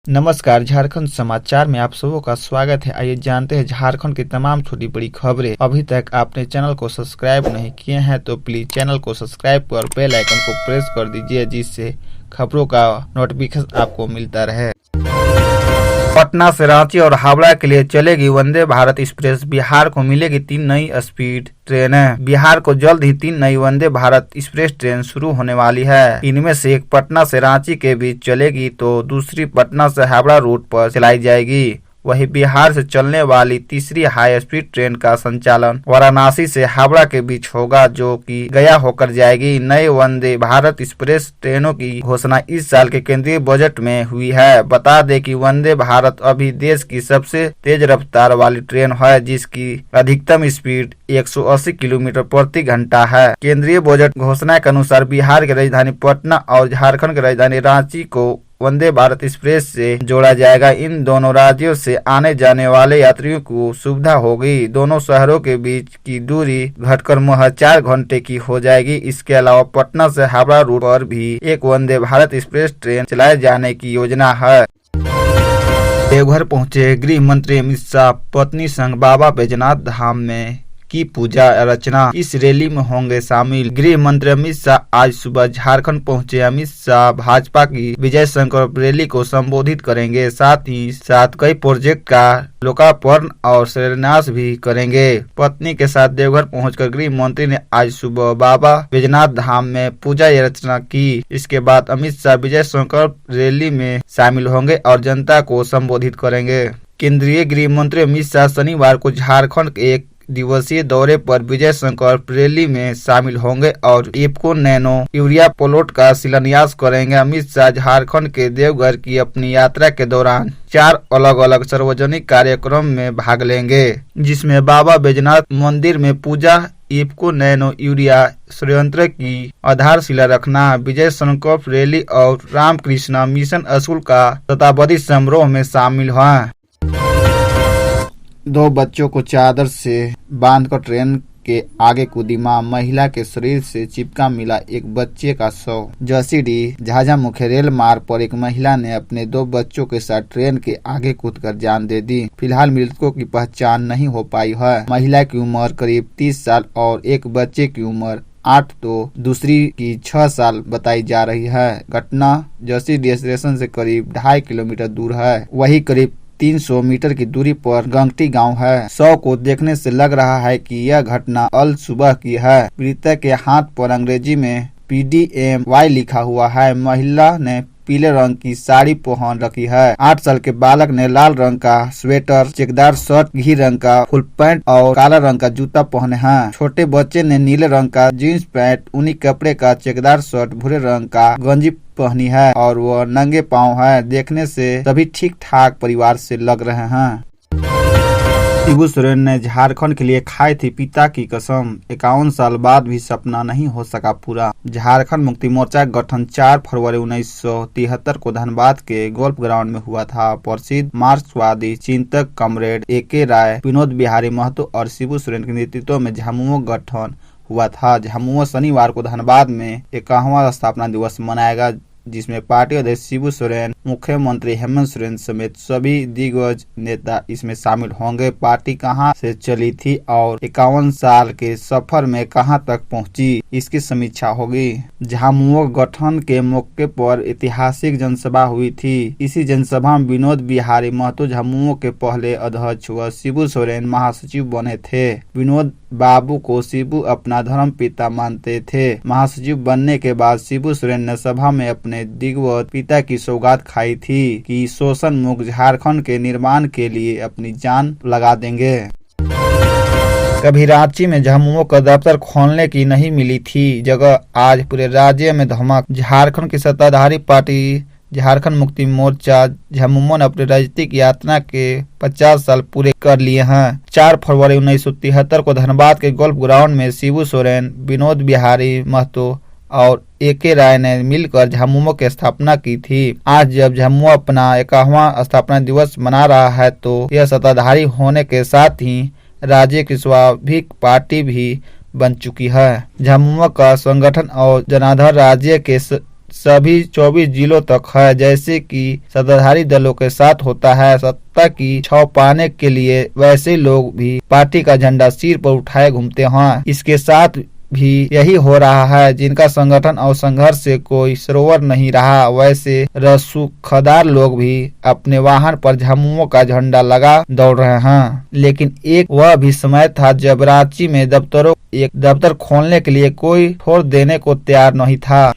नमस्कार, झारखंड समाचार में आप सबों का स्वागत है। आइए जानते हैं झारखंड की तमाम छोटी बड़ी खबरें। अभी तक आपने चैनल को सब्सक्राइब नहीं किए हैं तो प्लीज चैनल को सब्सक्राइब कर बेल आइकन को प्रेस कर दीजिए, जिससे खबरों का नोटिफिकेशन आपको मिलता रहे। पटना से रांची और हावड़ा के लिए चलेगी वंदे भारत एक्सप्रेस। बिहार को मिलेगी 3 नई स्पीड ट्रेनें। बिहार को जल्द ही 3 नई वंदे भारत एक्सप्रेस ट्रेन शुरू होने वाली है। इनमें से एक पटना से रांची के बीच चलेगी तो दूसरी पटना से हावड़ा रूट पर चलाई जाएगी। वहीं बिहार से चलने वाली तीसरी हाई स्पीड ट्रेन का संचालन वाराणसी से हावड़ा के बीच होगा, जो कि गया होकर जाएगी। नए वंदे भारत एक्सप्रेस ट्रेनों की घोषणा इस साल के केंद्रीय बजट में हुई है। बता दें कि वंदे भारत अभी देश की सबसे तेज रफ्तार वाली ट्रेन है, जिसकी अधिकतम स्पीड 180 किलोमीटर प्रति घंटा है। केंद्रीय बजट घोषणा के अनुसार बिहार की राजधानी पटना और झारखंड की राजधानी रांची को वंदे भारत एक्सप्रेस से जोड़ा जाएगा। इन दोनों राज्यों से आने जाने वाले यात्रियों को सुविधा होगी। दोनों शहरों के बीच की दूरी घटकर महज 4 घंटे की हो जाएगी। इसके अलावा पटना से हावड़ा रूट पर भी एक वंदे भारत एक्सप्रेस ट्रेन चलाए जाने की योजना है। देवघर पहुंचे गृह मंत्री अमित शाह पत्नी संग बाबा बैजनाथ धाम में की पूजा अर्चना। इस रैली में होंगे शामिल। गृह मंत्री अमित शाह आज सुबह झारखंड पहुंचे। अमित शाह भाजपा की विजय संकल्प रैली को संबोधित करेंगे। साथ ही साथ कई प्रोजेक्ट का लोकार्पण और शिलान्यास भी करेंगे। पत्नी के साथ देवघर पहुंचकर गृह मंत्री ने आज सुबह बाबा बैजनाथ धाम में पूजा अर्चना की। इसके बाद अमित शाह विजय संकल्प रैली में शामिल होंगे और जनता को संबोधित करेंगे। केंद्रीय गृह मंत्री अमित शाह शनिवार को झारखंड के एक दिवसीय दौरे पर विजय संकल्प रैली में शामिल होंगे और इफ्को नैनो यूरिया प्लांट का शिलान्यास करेंगे। अमित शाह झारखंड के देवघर की अपनी यात्रा के दौरान 4 अलग अलग सार्वजनिक कार्यक्रम में भाग लेंगे, जिसमें बाबा बैजनाथ मंदिर में पूजा, इफ्को नैनो यूरिया संयंत्र की आधारशिला रखना, विजय संकल्प रैली और रामकृष्ण मिशन स्कूल का शताब्दी समारोह में शामिल हुआ। 2 बच्चों को चादर से बांधकर ट्रेन के आगे कूदी मां, महिला के शरीर से चिपका मिला एक बच्चे का शव। जसीडीह झाझा मुख्य रेल मार्ग पर एक महिला ने अपने 2 बच्चों के साथ ट्रेन के आगे कूदकर जान दे दी। फिलहाल मृतकों की पहचान नहीं हो पाई है। महिला की उम्र करीब 30 साल और एक बच्चे की उम्र 8 तो दूसरी की 6 साल बताई जा रही है। घटना जसीडीह स्टेशन से करीब 2.5 किलोमीटर दूर है। वही करीब 300 मीटर की दूरी पर गंगटी गांव है। शव को देखने से लग रहा है कि यह घटना अल सुबह की है। पीड़िता के हाथ पर अंग्रेजी में PDMY लिखा हुआ है। महिला ने पीले रंग की साड़ी पहन रखी है। 8 साल के बालक ने लाल रंग का स्वेटर, चेकदार शर्ट, घी रंग का फुल पैंट और काला रंग का जूता पहने हैं। छोटे बच्चे ने नीले रंग का जींस पैंट, ऊनी कपड़े का चेकदार शर्ट, भूरे रंग का गंजी पहनी है और वह नंगे पांव है। देखने से सभी ठीक ठाक परिवार से लग रहे हैं। शिबू सोरेन ने झारखंड के लिए खाई थी पिता की कसम। 51 साल बाद भी सपना नहीं हो सका पूरा। झारखंड मुक्ति मोर्चा का गठन 4 फरवरी 1973 को धनबाद के गोल्फ ग्राउंड में हुआ था। प्रसिद्ध मार्क्सवादी चिंतक कॉमरेड AK राय, विनोद बिहारी महतो और शिबू सोरेन के नेतृत्व में झामुमो गठन हुआ था। झामुमो शनिवार को धनबाद में 51वां स्थापना दिवस मनाएगा, जिसमें पार्टी अध्यक्ष शिबू सोरेन, मुख्यमंत्री हेमंत सोरेन समेत सभी दिग्गज नेता इसमें शामिल होंगे। पार्टी कहां से चली थी और 51 साल के सफर में कहां तक पहुंची, इसकी समीक्षा होगी। झामुमो गठन के मौके पर ऐतिहासिक जनसभा हुई थी। इसी जनसभा में विनोद बिहारी महतो झामुमो के पहले अध्यक्ष व शिबू सोरेन महासचिव बने थे। विनोद बाबू को शिबू अपना धर्म पिता मानते थे। महासचिव बनने के बाद शिबू सोरेन ने सभा में अपने दिग्गज पिता की सौगात खाई थी कि शोषण मुक्त झारखंड के निर्माण के लिए अपनी जान लगा देंगे। कभी रांची में झामुमो का दफ्तर खोलने की नहीं मिली थी जगह, आज पूरे राज्य में धमक। झारखंड की सत्ताधारी पार्टी झारखंड मुक्ति मोर्चा झामुमो ने अपनी राजनीतिक यात्रा के 50 साल पूरे कर लिए हैं। 4 फरवरी 1973 को धनबाद के गोल्फ ग्राउंड में शिबू सोरेन, विनोद बिहारी महतो और AK राय ने मिलकर झामुमो की स्थापना की थी। आज जब झामुमो अपना 51वां स्थापना दिवस मना रहा है तो यह सत्ताधारी होने के साथ ही राज्य की स्वाभाविक पार्टी भी बन चुकी है। झामुमो का संगठन और जनाधार राज्य के सभी 24 जिलों तक है, जैसे कि सत्ताधारी दलों के साथ होता है। सत्ता की छाव पाने के लिए वैसे लोग भी पार्टी का झंडा सिर पर उठाए घूमते हैं। इसके साथ भी यही हो रहा है, जिनका संगठन और संघर्ष से कोई सरोवर नहीं रहा, वैसे रसूखदार लोग भी अपने वाहन पर झामुमो का झंडा लगा दौड़ रहे हैं। लेकिन एक वह भी समय था जब रांची में एक दफ्तर खोलने के लिए कोई ठोर देने को तैयार नहीं था।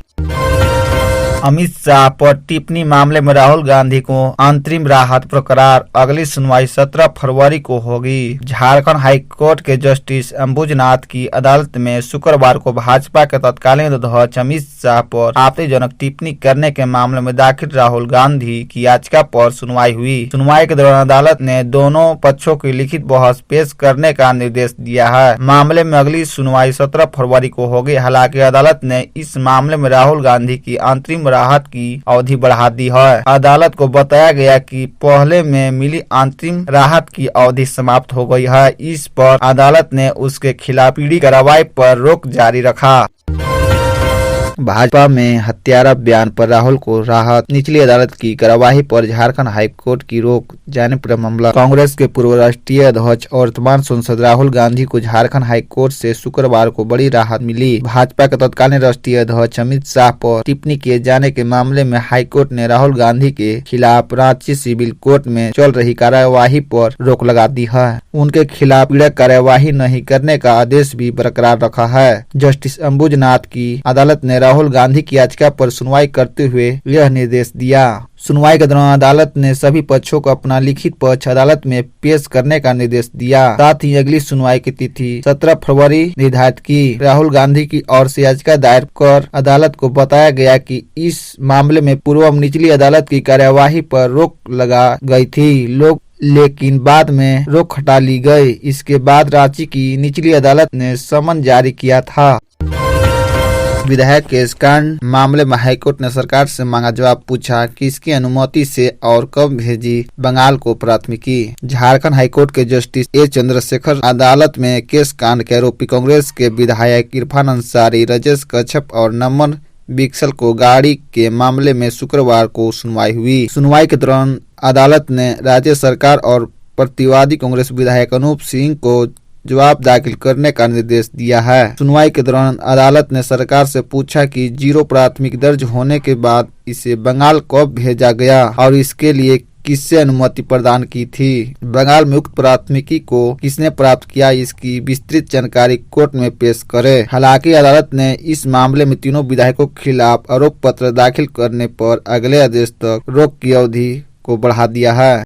अमित शाह पर टिप्पणी मामले में राहुल गांधी को अंतरिम राहत बरकरार, अगली सुनवाई 17 फरवरी को होगी। झारखंड हाईकोर्ट के जस्टिस अंबुजनाथ की अदालत में शुक्रवार को भाजपा के तत्कालीन अध्यक्ष अमित शाह पर आपत्तिजनक टिप्पणी करने के मामले में दाखिल राहुल गांधी की याचिका पर सुनवाई हुई। सुनवाई के दौरान अदालत ने दोनों पक्षों की लिखित बहस पेश करने का निर्देश दिया है। मामले में अगली सुनवाई 17 फरवरी को होगी। हालांकि अदालत ने इस मामले में राहुल गांधी की अंतरिम राहत की अवधि बढ़ा दी है। अदालत को बताया गया कि पहले में मिली अंतरिम राहत की अवधि समाप्त हो गई है। इस पर अदालत ने उसके खिलाफ ईडी कार्रवाई पर रोक जारी रखा। भाजपा में हत्यारा बयान पर राहुल को राहत, निचली अदालत की कार्यवाही पर झारखंड हाईकोर्ट की रोक, जाने पर मामला। कांग्रेस के पूर्व राष्ट्रीय अध्यक्ष और वर्तमान सांसद राहुल गांधी को झारखंड हाईकोर्ट से शुक्रवार को बड़ी राहत मिली। भाजपा के तत्कालीन राष्ट्रीय अध्यक्ष अमित शाह पर टिप्पणी किए जाने के मामले में हाईकोर्ट ने राहुल गांधी के खिलाफ रांची सिविल कोर्ट में चल रही कार्यवाही पर रोक लगा दी है। उनके खिलाफ पीड़क कार्यवाही नहीं करने का आदेश भी बरकरार रखा है। जस्टिस अंबुजनाथ की अदालत ने राहुल गांधी की याचिका पर सुनवाई करते हुए यह निर्देश दिया। सुनवाई के दौरान अदालत ने सभी पक्षों को अपना लिखित पक्ष अदालत में पेश करने का निर्देश दिया। साथ ही अगली सुनवाई की तिथि 17 फरवरी निर्धारित की। राहुल गांधी की ओर से याचिका दायर कर अदालत को बताया गया कि इस मामले में पूर्व निचली अदालत की कार्यवाही पर रोक लगा गई थी, लेकिन बाद में रोक हटा ली गई। इसके बाद रांची की निचली अदालत ने समन जारी किया था। विधायक के कांड मामले में हाईकोर्ट ने सरकार से मांगा जवाब, पूछा कि इसकी अनुमति से और कब भेजी बंगाल को प्राथमिकी। झारखंड हाईकोर्ट के जस्टिस ए चंद्रशेखर अदालत में केस कांड के आरोपी कांग्रेस के विधायक इरफान अंसारी, राजेश कच्छप और नमन बिक्सल को गाड़ी के मामले में शुक्रवार को सुनवाई हुई। सुनवाई के दौरान अदालत ने राज्य सरकार और प्रतिवादी कांग्रेस विधायक अनूप सिंह को जवाब दाखिल करने का निर्देश दिया है। सुनवाई के दौरान अदालत ने सरकार से पूछा कि 0 प्राथमिकी दर्ज होने के बाद इसे बंगाल कब भेजा गया और इसके लिए किससे अनुमति प्रदान की थी। बंगाल में उक्त प्राथमिकी को किसने प्राप्त किया, इसकी विस्तृत जानकारी कोर्ट में पेश करे। हालांकि अदालत ने इस मामले में तीनों विधायकों के खिलाफ आरोप पत्र दाखिल करने पर अगले आदेश तक रोक की अवधि को बढ़ा दिया है।